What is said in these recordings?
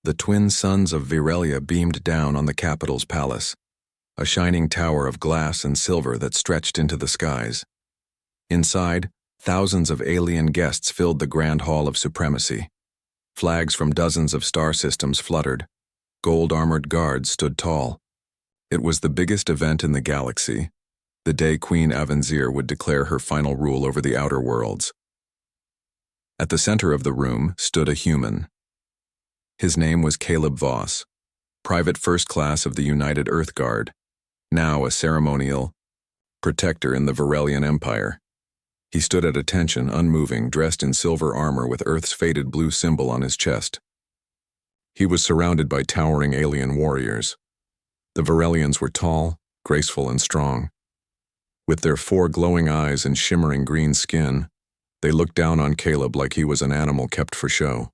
The twin suns of Virelia beamed down on the capital's palace, a shining tower of glass and silver that stretched into the skies. Inside, thousands of alien guests filled the grand hall of supremacy. Flags from dozens of star systems fluttered. Gold-armored guards stood tall. It was the biggest event in the galaxy, the day Queen Avenzir would declare her final rule over the outer worlds. At the center of the room stood a human. His name was Caleb Voss, private first class of the United Earth Guard, now a ceremonial protector in the Virelian Empire. He stood at attention, unmoving, dressed in silver armor with Earth's faded blue symbol on his chest. He was surrounded by towering alien warriors. The Virelians were tall, graceful, and strong. With their 4 glowing eyes and shimmering green skin, they looked down on Caleb like he was an animal kept for show.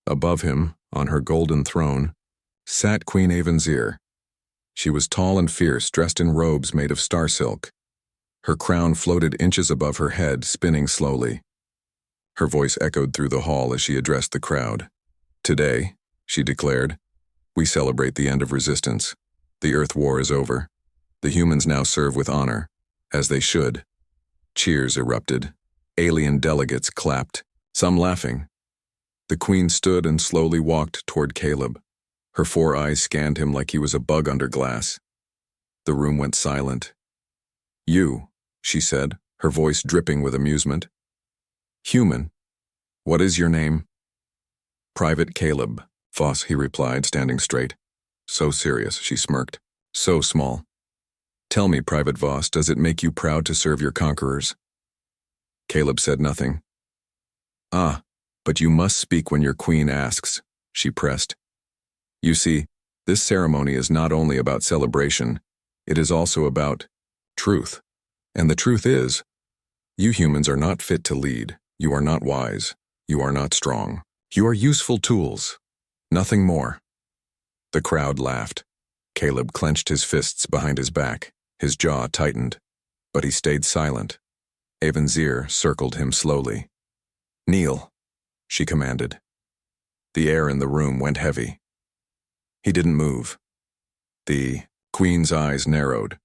Above him, on her golden throne, sat Queen Avenzir. She was tall and fierce, dressed in robes made of star silk. Her crown floated inches above her head, spinning slowly. Her voice echoed through the hall as she addressed the crowd. "Today," she declared, "we celebrate the end of resistance. The Earth War is over. The humans now serve with honor, as they should." Cheers erupted. Alien delegates clapped, some laughing. The Queen stood and slowly walked toward Caleb. Her 4 eyes scanned him like he was a bug under glass. The room went silent. "You," she said, her voice dripping with amusement. "Human. What is your name?" "Private Caleb, Voss," he replied, standing straight. "So serious," she smirked. "So small. Tell me, Private Voss, does it make you proud to serve your conquerors?" Caleb said nothing. "Ah, but you must speak when your queen asks," she pressed. "You see, this ceremony is not only about celebration, it is also about truth. And the truth is, you humans are not fit to lead. You are not wise. You are not strong. You are useful tools. Nothing more." The crowd laughed. Caleb clenched his fists behind his back. His jaw tightened, but he stayed silent. Avenzir circled him slowly. "Kneel," she commanded. The air in the room went heavy. He didn't move. The Queen's eyes narrowed.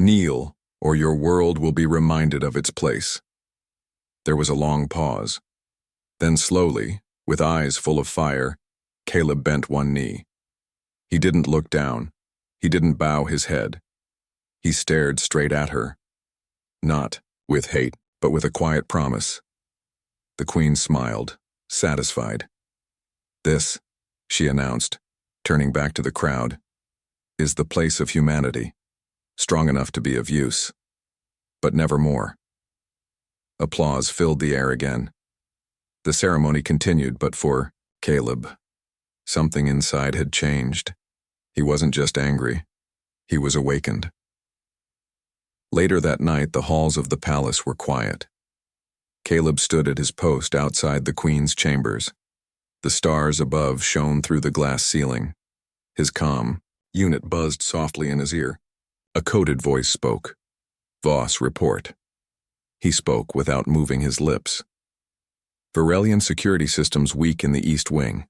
"Kneel, or your world will be reminded of its place." There was a long pause. Then slowly, with eyes full of fire, Caleb bent one knee. He didn't look down. He didn't bow his head. He stared straight at her. Not with hate, but with a quiet promise. The Queen smiled, satisfied. "This," she announced, turning back to the crowd, "is the place of humanity, strong enough to be of use, but never more." Applause filled the air again. The ceremony continued, but for Caleb, something inside had changed. He wasn't just angry. He was awakened. Later that night, the halls of the palace were quiet. Caleb stood at his post outside the Queen's chambers. The stars above shone through the glass ceiling. His comm unit buzzed softly in his ear. A coded voice spoke. "Voss, report." He spoke without moving his lips. "Virelian security systems weak in the East Wing.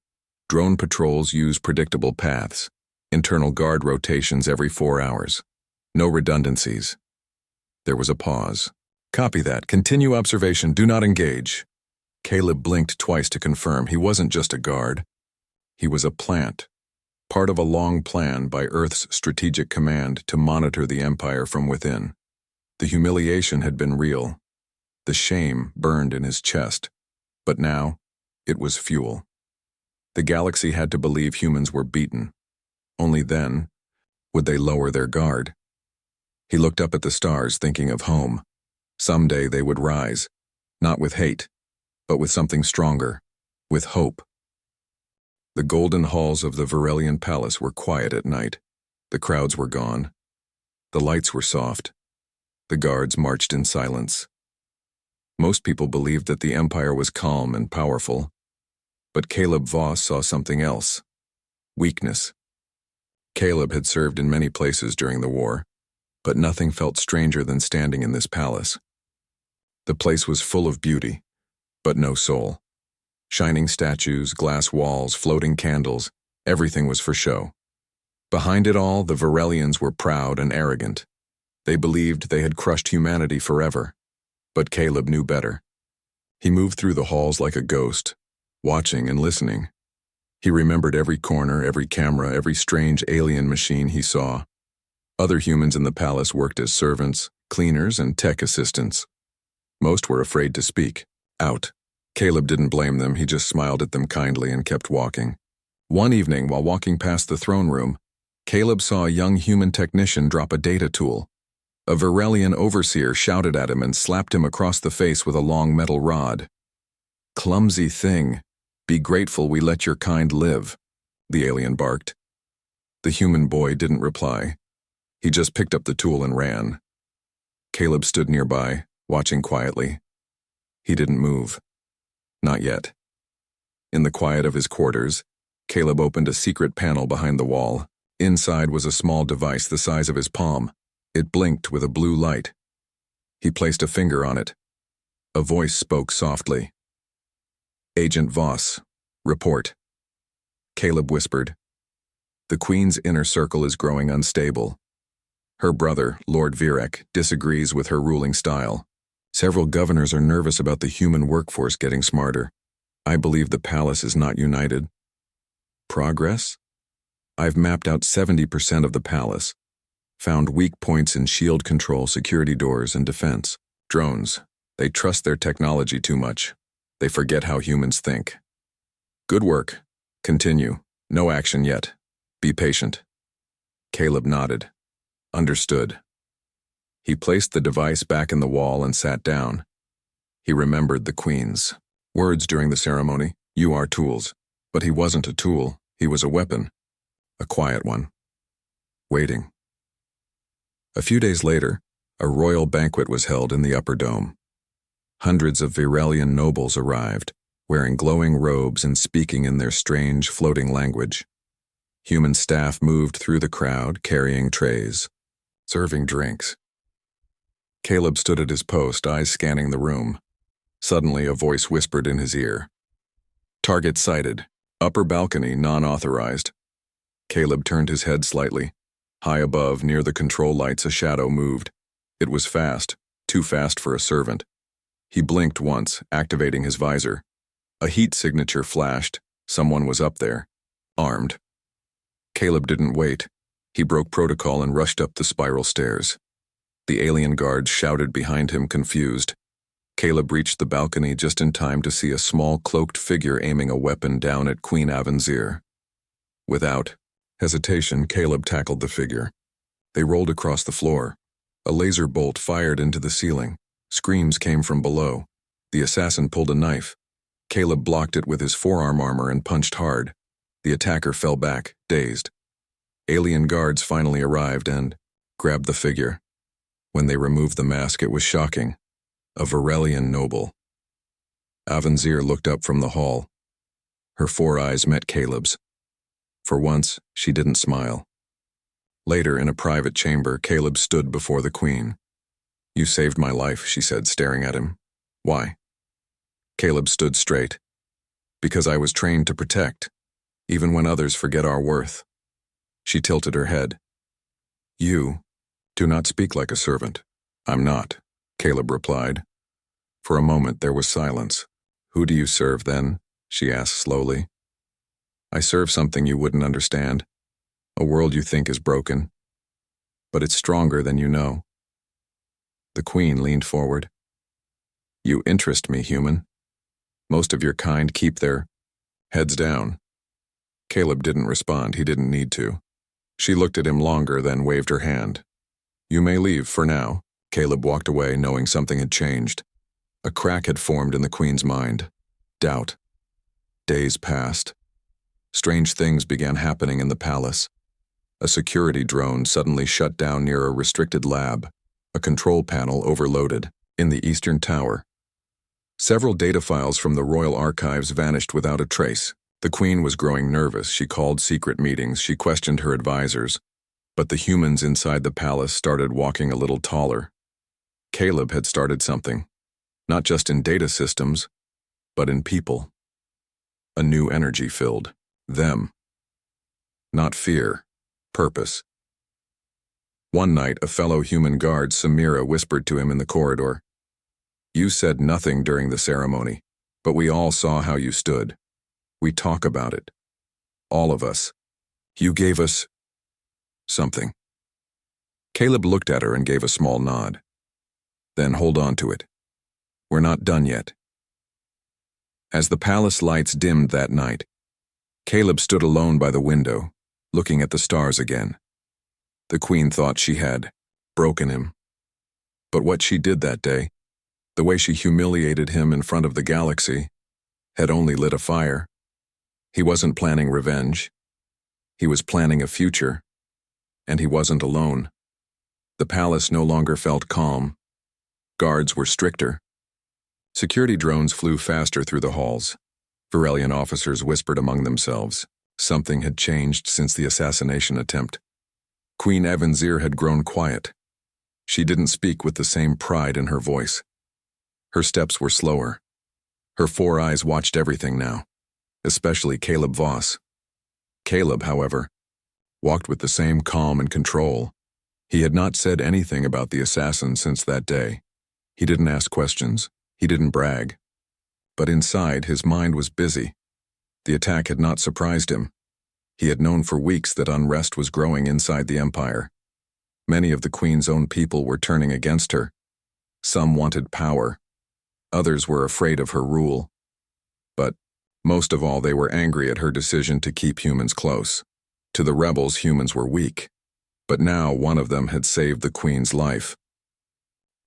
Drone patrols use predictable paths. Internal guard rotations every 4 hours. No redundancies." There was a pause. "Copy that. Continue observation. Do not engage." Caleb blinked twice to confirm he wasn't just a guard. He was a plant, part of a long plan by Earth's strategic command to monitor the Empire from within. The humiliation had been real. The shame burned in his chest. But now, it was fuel. The galaxy had to believe humans were beaten. Only then would they lower their guard. He looked up at the stars, thinking of home. Someday they would rise, not with hate, but with something stronger, with hope. The golden halls of the Virelian palace were quiet at night. The crowds were gone. The lights were soft. The guards marched in silence. Most people believed that the Empire was calm and powerful, but Caleb Voss saw something else: weakness. Caleb had served in many places during the war, but nothing felt stranger than standing in this palace. The place was full of beauty, but no soul. Shining statues, glass walls, floating candles, everything was for show. Behind it all, the Virelians were proud and arrogant. They believed they had crushed humanity forever. But Caleb knew better. He moved through the halls like a ghost, watching and listening. He remembered every corner, every camera, every strange alien machine he saw. Other humans in the palace worked as servants, cleaners, and tech assistants. Most were afraid to speak out. Caleb didn't blame them, he just smiled at them kindly and kept walking. One evening, while walking past the throne room, Caleb saw a young human technician drop a data tool. A Virelian overseer shouted at him and slapped him across the face with a long metal rod. "Clumsy thing. Be grateful we let your kind live," the alien barked. The human boy didn't reply. He just picked up the tool and ran. Caleb stood nearby, watching quietly. He didn't move. Not yet. In the quiet of his quarters, Caleb opened a secret panel behind the wall. Inside was a small device the size of his palm. It blinked with a blue light. He placed a finger on it. A voice spoke softly. "Agent Voss, report." Caleb whispered. "The Queen's inner circle is growing unstable. Her brother, Lord Virek, disagrees with her ruling style. Several governors are nervous about the human workforce getting smarter. I believe the palace is not united." "Progress?" "I've mapped out 70% of the palace. Found weak points in shield control, security doors, and defense. Drones. They trust their technology too much. They forget how humans think." "Good work. Continue. No action yet. Be patient." Caleb nodded. Understood. He placed the device back in the wall and sat down. He remembered the Queen's words during the ceremony. "You are tools." But he wasn't a tool. He was a weapon. A quiet one. Waiting. A few days later, a royal banquet was held in the upper dome. Hundreds of Virelian nobles arrived, wearing glowing robes and speaking in their strange, floating language. Human staff moved through the crowd, carrying trays, serving drinks. Caleb stood at his post, eyes scanning the room. Suddenly, a voice whispered in his ear. "Target sighted. Upper balcony, non-authorized." Caleb turned his head slightly. High above, near the control lights, a shadow moved. It was fast, too fast for a servant. He blinked once, activating his visor. A heat signature flashed. Someone was up there, armed. Caleb didn't wait. He broke protocol and rushed up the spiral stairs. The alien guards shouted behind him, confused. Caleb reached the balcony just in time to see a small cloaked figure aiming a weapon down at Queen Avanzir. Without hesitation, Caleb tackled the figure. They rolled across the floor. A laser bolt fired into the ceiling. Screams came from below. The assassin pulled a knife. Caleb blocked it with his forearm armor and punched hard. The attacker fell back, dazed. Alien guards finally arrived and grabbed the figure. When they removed the mask, it was shocking. A Virelian noble. Avanzir looked up from the hall. Her 4 eyes met Caleb's. For once, she didn't smile. Later, in a private chamber, Caleb stood before the Queen. "You saved my life," she said, staring at him. "Why?" Caleb stood straight. "Because I was trained to protect, even when others forget our worth." She tilted her head. "You do not speak like a servant." "I'm not," Caleb replied. For a moment, there was silence. "Who do you serve, then?" she asked slowly. "I serve something you wouldn't understand, a world you think is broken. But it's stronger than you know." The Queen leaned forward. "You interest me, human. Most of your kind keep their heads down." Caleb didn't respond. He didn't need to. She looked at him longer, then waved her hand. "You may leave for now." Caleb walked away, knowing something had changed. A crack had formed in the Queen's mind. Doubt. Days passed. Strange things began happening in the palace. A security drone suddenly shut down near a restricted lab. A control panel overloaded in the eastern tower. Several data files from the royal archives vanished without a trace. The Queen was growing nervous. She called secret meetings. She questioned her advisors. But the humans inside the palace started walking a little taller. Caleb had started something. Not just in data systems, but in people. A new energy filled them. Not fear, purpose. One night, a fellow human guard, Samira, whispered to him in the corridor, "You said nothing during the ceremony, but we all saw how you stood. We talk about it. All of us. You gave us something." Caleb looked at her and gave a small nod. "Then hold on to it. We're not done yet." As the palace lights dimmed that night, Caleb stood alone by the window, looking at the stars again. The queen thought she had broken him. But what she did that day, the way she humiliated him in front of the galaxy, had only lit a fire. He wasn't planning revenge. He was planning a future, and he wasn't alone. The palace no longer felt calm. Guards were stricter. Security drones flew faster through the halls. Virelian officers whispered among themselves. Something had changed since the assassination attempt. Queen Evanzir had grown quiet. She didn't speak with the same pride in her voice. Her steps were slower. Her 4 eyes watched everything now, especially Caleb Voss. Caleb, however, walked with the same calm and control. He had not said anything about the assassin since that day. He didn't ask questions. He didn't brag. But inside, his mind was busy. The attack had not surprised him. He had known for weeks that unrest was growing inside the empire. Many of the queen's own people were turning against her. Some wanted power. Others were afraid of her rule. But most of all, they were angry at her decision to keep humans close. To the rebels, humans were weak. But now one of them had saved the queen's life.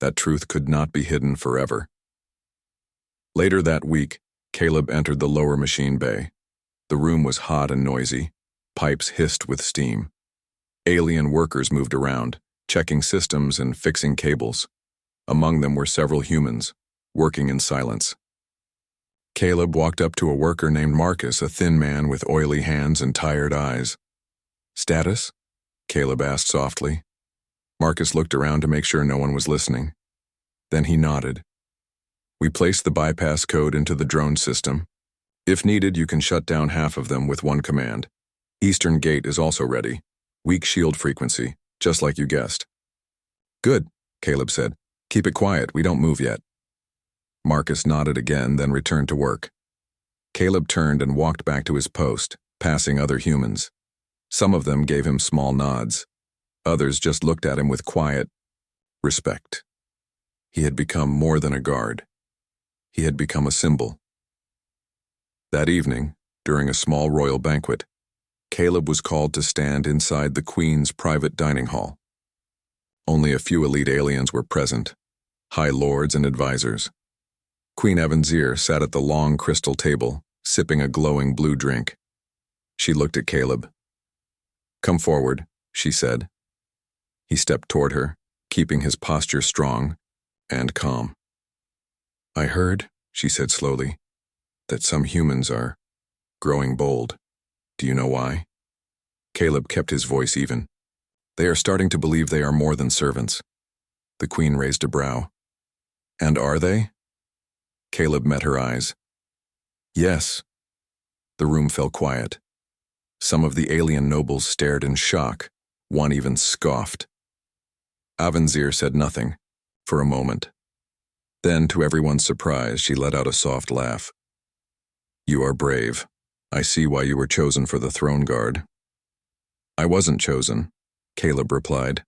That truth could not be hidden forever. Later that week, Caleb entered the lower machine bay. The room was hot and noisy. Pipes hissed with steam. Alien workers moved around, checking systems and fixing cables. Among them were several humans, working in silence. Caleb walked up to a worker named Marcus, a thin man with oily hands and tired eyes. "Status?" Caleb asked softly. Marcus looked around to make sure no one was listening. Then he nodded. "We placed the bypass code into the drone system. If needed, you can shut down half of them with one command. Eastern Gate is also ready. Weak shield frequency, just like you guessed." "Good," Caleb said. "Keep it quiet, we don't move yet." Marcus nodded again, then returned to work. Caleb turned and walked back to his post, passing other humans. Some of them gave him small nods. Others just looked at him with quiet respect. He had become more than a guard. He had become a symbol. That evening, during a small royal banquet, Caleb was called to stand inside the Queen's private dining hall. Only a few elite aliens were present, high lords and advisors. Queen Evanzir sat at the long crystal table, sipping a glowing blue drink. She looked at Caleb. "Come forward," she said. He stepped toward her, keeping his posture strong and calm. "I heard," she said slowly, "that some humans are growing bold. Do you know why?" Caleb kept his voice even. "They are starting to believe they are more than servants." The queen raised a brow. "And are they?" Caleb met her eyes. "Yes." The room fell quiet. Some of the alien nobles stared in shock. One even scoffed. Avanzir said nothing, for a moment. Then, to everyone's surprise, she let out a soft laugh. "You are brave. I see why you were chosen for the throne guard." "I wasn't chosen," Caleb replied.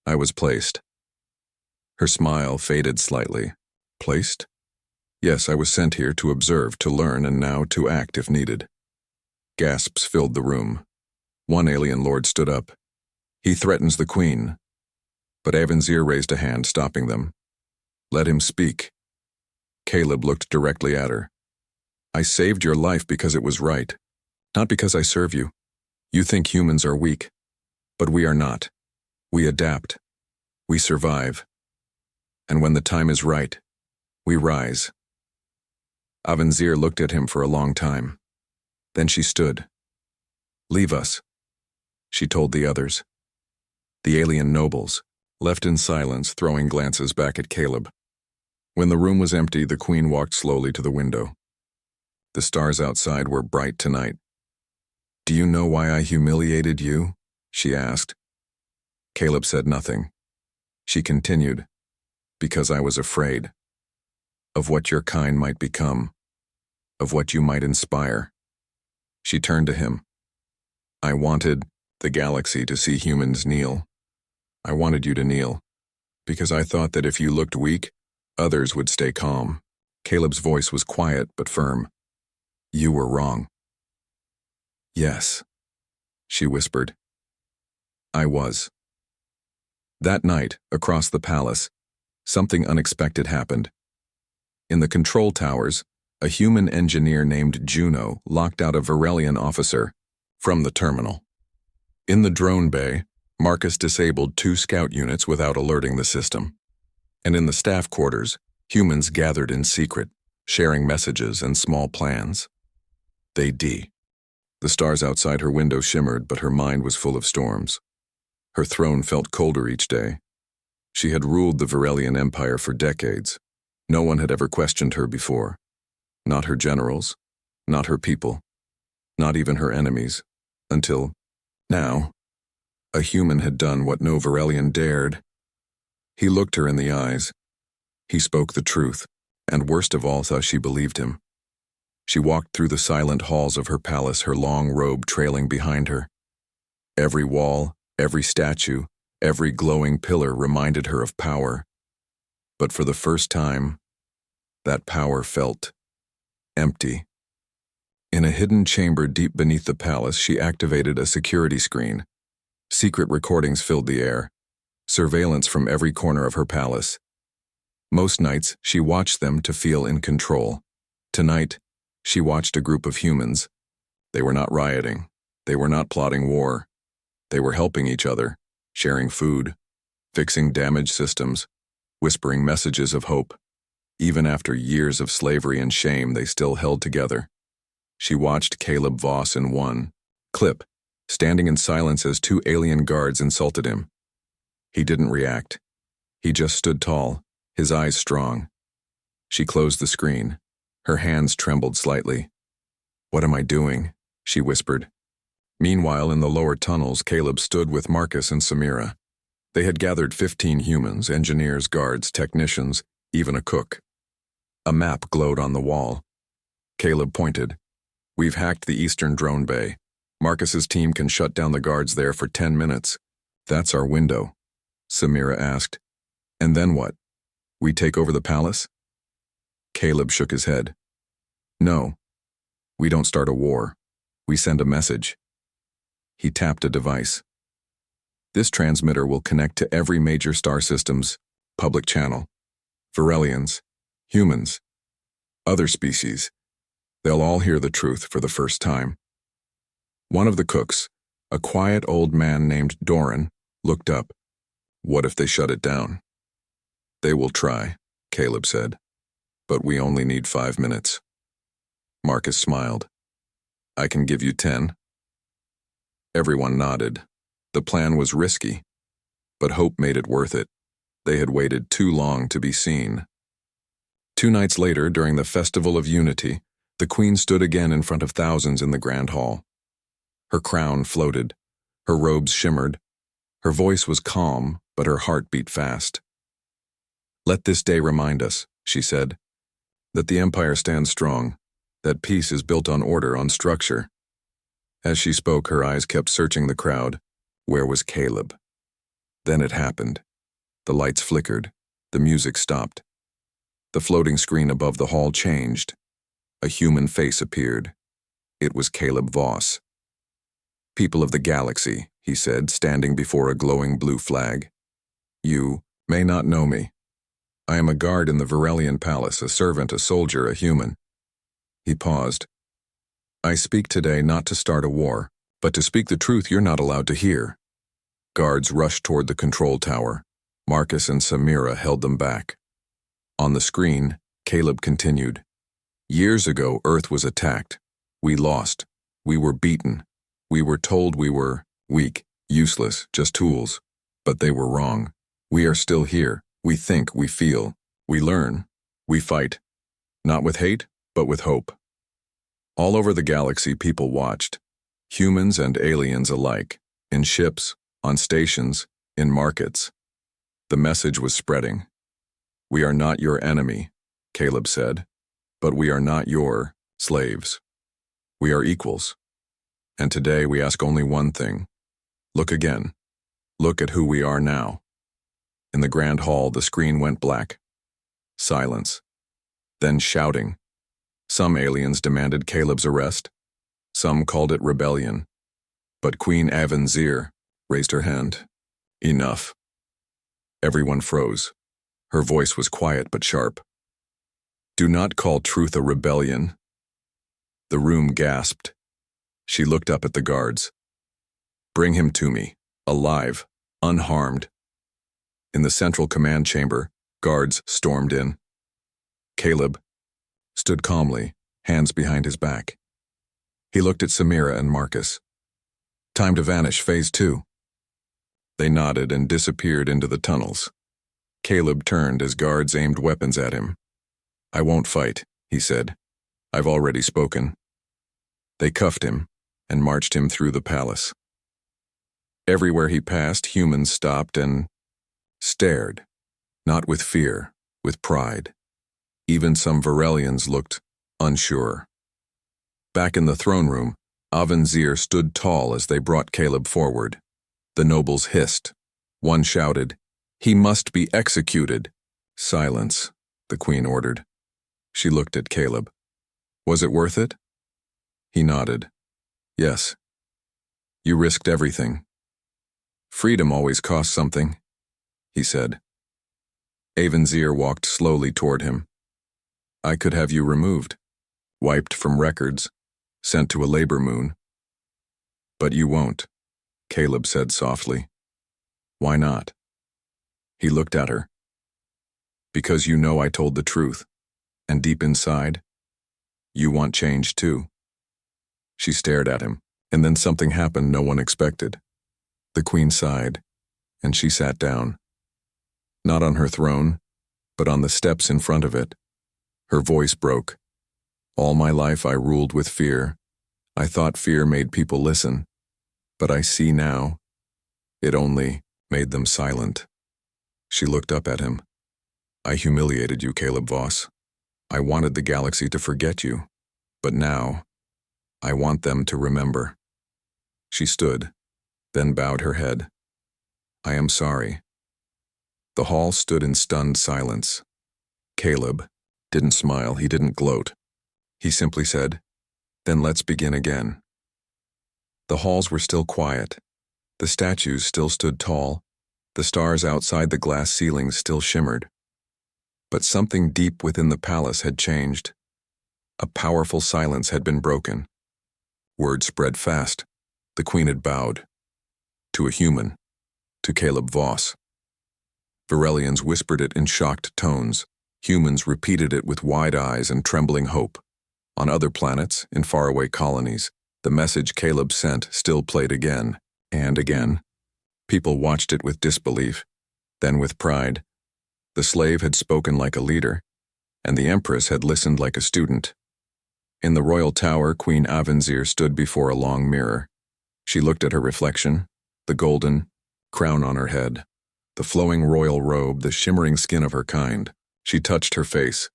"I was placed." Her smile faded slightly. "Placed?" "Yes, I was sent here to observe, to learn, and now to act if needed." Gasps filled the room. One alien lord stood up. "He threatens the queen." But Avanzir raised a hand, stopping them. "Let him speak." Caleb looked directly at her. "I saved your life because it was right, not because I serve you. You think humans are weak, but we are not. We adapt. We survive. And when the time is right, we rise." Avanzir looked at him for a long time. Then she stood. "Leave us," she told the others. The alien nobles, left in silence, throwing glances back at Caleb. When the room was empty, the queen walked slowly to the window. The stars outside were bright tonight. "Do you know why I humiliated you?" she asked. Caleb said nothing. She continued, "Because I was afraid. Of what your kind might become. Of what you might inspire." She turned to him. "I wanted the galaxy to see humans kneel. I wanted you to kneel, because I thought that if you looked weak, others would stay calm." Caleb's voice was quiet but firm. "You were wrong." "Yes," she whispered. "I was." That night, across the palace, something unexpected happened. In the control towers, a human engineer named Juno locked out a Virelian officer from the terminal. In the drone bay, Marcus disabled 2 scout units without alerting the system. And in the staff quarters, humans gathered in secret, sharing messages and small plans. The stars outside her window shimmered, but her mind was full of storms. Her throne felt colder each day. She had ruled the Virelian Empire for decades. No one had ever questioned her before. Not her generals, not her people, not even her enemies, until now, a human had done what no Virelian dared. He looked her in the eyes. He spoke the truth, and worst of all, thought she believed him. She walked through the silent halls of her palace, her long robe trailing behind her. Every wall, every statue, every glowing pillar reminded her of power. But for the first time, that power felt empty. In a hidden chamber deep beneath the palace, she activated a security screen. Secret recordings filled the air, surveillance from every corner of her palace. Most nights, she watched them to feel in control. Tonight, she watched a group of humans. They were not rioting. They were not plotting war. They were helping each other, sharing food, fixing damaged systems, whispering messages of hope. Even after years of slavery and shame, they still held together. She watched Caleb Voss in one clip, standing in silence as 2 alien guards insulted him. He didn't react. He just stood tall, his eyes strong. She closed the screen. Her hands trembled slightly. "What am I doing?" she whispered. Meanwhile, in the lower tunnels, Caleb stood with Marcus and Samira. They had gathered 15 humans, engineers, guards, technicians, even a cook. A map glowed on the wall. Caleb pointed. "We've hacked the eastern drone bay. Marcus's team can shut down the guards there for 10 minutes. That's our window." Samira asked. "And then what? We take over the palace?" Caleb shook his head. "No. We don't start a war. We send a message." He tapped a device. "This transmitter will connect to every major star system's public channel. Virelians, humans, other species. They'll all hear the truth for the first time." One of the cooks, a quiet old man named Doran, looked up. "What if they shut it down?" "They will try," Caleb said. "But we only need 5 minutes." Marcus smiled. "I can give you 10. Everyone nodded. The plan was risky, but hope made it worth it. They had waited too long to be seen. 2 nights later, during the Festival of Unity, the Queen stood again in front of thousands in the Grand Hall. Her crown floated. Her robes shimmered. Her voice was calm, but her heart beat fast. "Let this day remind us," she said, "that the Empire stands strong, that peace is built on order, on structure." As she spoke, her eyes kept searching the crowd. Where was Caleb? Then it happened. The lights flickered. The music stopped. The floating screen above the hall changed. A human face appeared. It was Caleb Voss. "People of the galaxy," he said, standing before a glowing blue flag. "You may not know me. I am a guard in the Virelian palace, a servant, a soldier, a human." He paused. "I speak today not to start a war, but to speak the truth you're not allowed to hear." Guards rushed toward the control tower. Marcus and Samira held them back. On the screen, Caleb continued. "Years ago, Earth was attacked. We lost. We were beaten. We were told we were weak, useless, just tools. But they were wrong. We are still here. We think, we feel, we learn, we fight. Not with hate, but with hope." All over the galaxy, people watched, humans and aliens alike, in ships, on stations, in markets. The message was spreading. "We are not your enemy," Caleb said, "but we are not your slaves. We are equals. And today we ask only one thing. Look again. Look at who we are now." In the grand hall, the screen went black. Silence. Then shouting. Some aliens demanded Caleb's arrest. Some called it rebellion. But Queen Avanzir raised her hand. "Enough." Everyone froze. Her voice was quiet but sharp. "Do not call truth a rebellion." The room gasped. She looked up at the guards. "Bring him to me, alive, unharmed." In the central command chamber, guards stormed in. Caleb stood calmly, hands behind his back. He looked at Samira and Marcus. "Time to vanish, phase 2. They nodded and disappeared into the tunnels. Caleb turned as guards aimed weapons at him. "I won't fight," he said. "I've already spoken." They cuffed him and marched him through the palace. Everywhere he passed, humans stopped and stared, not with fear, with pride. Even some Virelians looked unsure. Back in the throne room, Avanzir stood tall as they brought Caleb forward. The nobles hissed. One shouted, "He must be executed." "Silence," the queen ordered. She looked at Caleb. "Was it worth it?" He nodded. "Yes. You risked everything." "Freedom always costs something," he said. Avanzir walked slowly toward him. "I could have you removed, wiped from records, sent to a labor moon." "But you won't," Caleb said softly. "Why not?" He looked at her. "Because you know I told the truth, and deep inside, you want change too." She stared at him, and then something happened no one expected. The queen sighed, and she sat down. Not on her throne, but on the steps in front of it. Her voice broke. "All my life I ruled with fear. I thought fear made people listen. But I see now, it only made them silent." She looked up at him. "I humiliated you, Caleb Voss. I wanted the galaxy to forget you. But now, I want them to remember." She stood, then bowed her head. "I am sorry." The hall stood in stunned silence. Caleb didn't smile, he didn't gloat. He simply said, "Then let's begin again." The halls were still quiet. The statues still stood tall. The stars outside the glass ceilings still shimmered. But something deep within the palace had changed. A powerful silence had been broken. Word spread fast. The queen had bowed. To a human. To Caleb Voss. Virelians whispered it in shocked tones. Humans repeated it with wide eyes and trembling hope. On other planets, in faraway colonies, the message Caleb sent still played again and again. People watched it with disbelief, then with pride. The slave had spoken like a leader, and the empress had listened like a student. In the royal tower, Queen Avanzir stood before a long mirror. She looked at her reflection, the golden crown on her head, the flowing royal robe, the shimmering skin of her kind. She touched her face.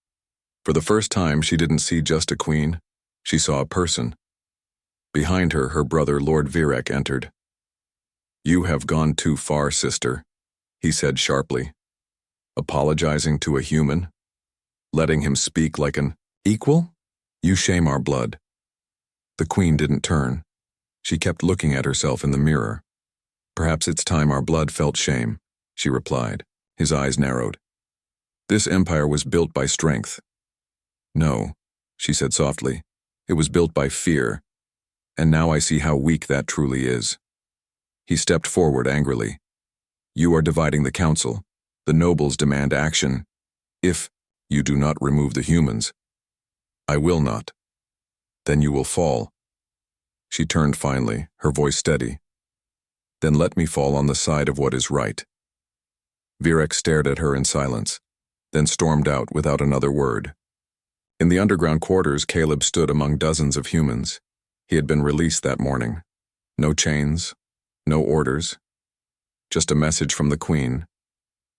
For the first time, she didn't see just a queen. She saw a person. Behind her, her brother Lord Virek entered. "You have gone too far, sister," he said sharply. "Apologizing to a human? Letting him speak like an equal? You shame our blood." The queen didn't turn. She kept looking at herself in the mirror. "Perhaps it's time our blood felt shame," she replied. His eyes narrowed. "This empire was built by strength." "No," she said softly. "It was built by fear. And now I see how weak that truly is." He stepped forward angrily. "You are dividing the council. The nobles demand action. If you do not remove the humans, I will not. Then you will fall." She turned finally, her voice steady. "Then let me fall on the side of what is right." Virek stared at her in silence, then stormed out without another word. In the underground quarters, Caleb stood among dozens of humans. He had been released that morning. No chains, no orders, just a message from the Queen.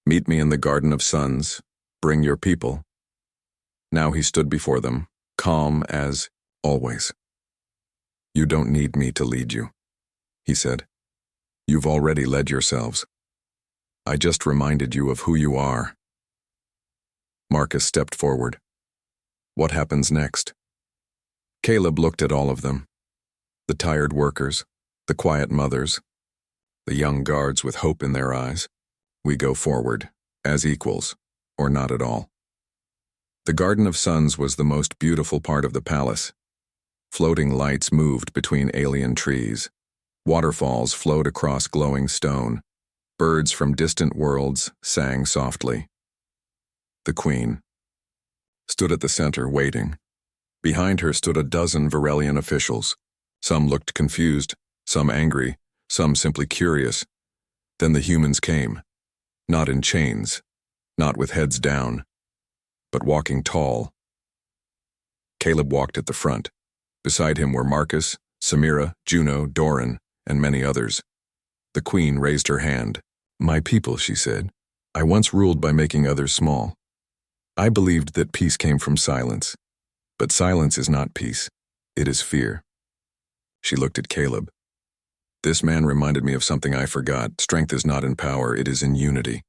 Meet me in the Garden of Suns. Bring your people. Now he stood before them, calm as always. You don't need me to lead you, he said. You've already led yourselves. I just reminded you of who you are. Marcus stepped forward. What happens next? Caleb looked at all of them. The tired workers, the quiet mothers, the young guards with hope in their eyes. We go forward, as equals, or not at all. The Garden of Suns was the most beautiful part of the palace. Floating lights moved between alien trees. Waterfalls flowed across glowing stone. Birds from distant worlds sang softly. The Queen stood at the center, waiting. Behind her stood a dozen Varelian officials. Some looked confused, some angry, some simply curious. Then the humans came, not in chains, not with heads down, but walking tall. Caleb walked at the front. Beside him were Marcus, Samira, Juno, Doran, and many others. The Queen raised her hand. My people, she said, I once ruled by making others small. I believed that peace came from silence. But silence is not peace. It is fear. She looked at Caleb. This man reminded me of something I forgot. Strength is not in power, it is in unity.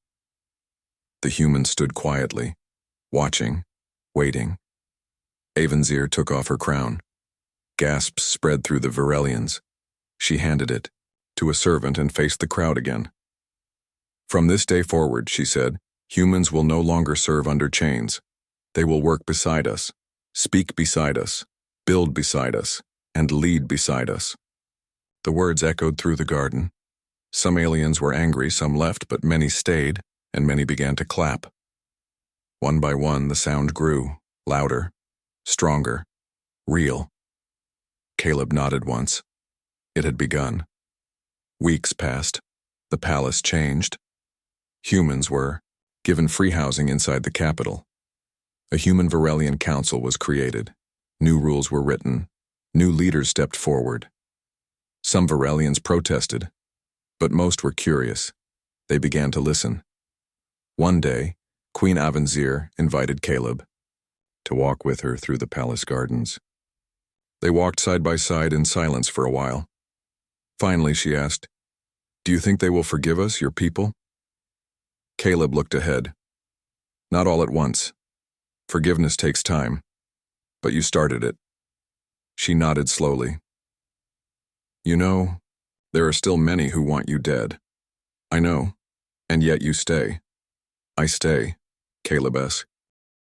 The humans stood quietly, watching, waiting. Avenzir took off her crown. Gasps spread through the Varelians. She handed it to a servant and faced the crowd again. From this day forward, she said, humans will no longer serve under chains. They will work beside us, speak beside us, build beside us, and lead beside us. The words echoed through the garden. Some aliens were angry, some left, but many stayed, and many began to clap. One by one, the sound grew, louder, stronger, real. Caleb nodded once. It had begun. Weeks passed. The palace changed. Humans were given free housing inside the capital. A human Varelian council was created. New rules were written. New leaders stepped forward. Some Varelians protested, but most were curious. They began to listen. One day, Queen Avenzir invited Caleb to walk with her through the palace gardens. They walked side by side in silence for a while. Finally, she asked, Do you think they will forgive us, your people? Caleb looked ahead. Not all at once. Forgiveness takes time. But you started it. She nodded slowly. You know, there are still many who want you dead. I know, and yet you stay. I stay, Caleb-esque.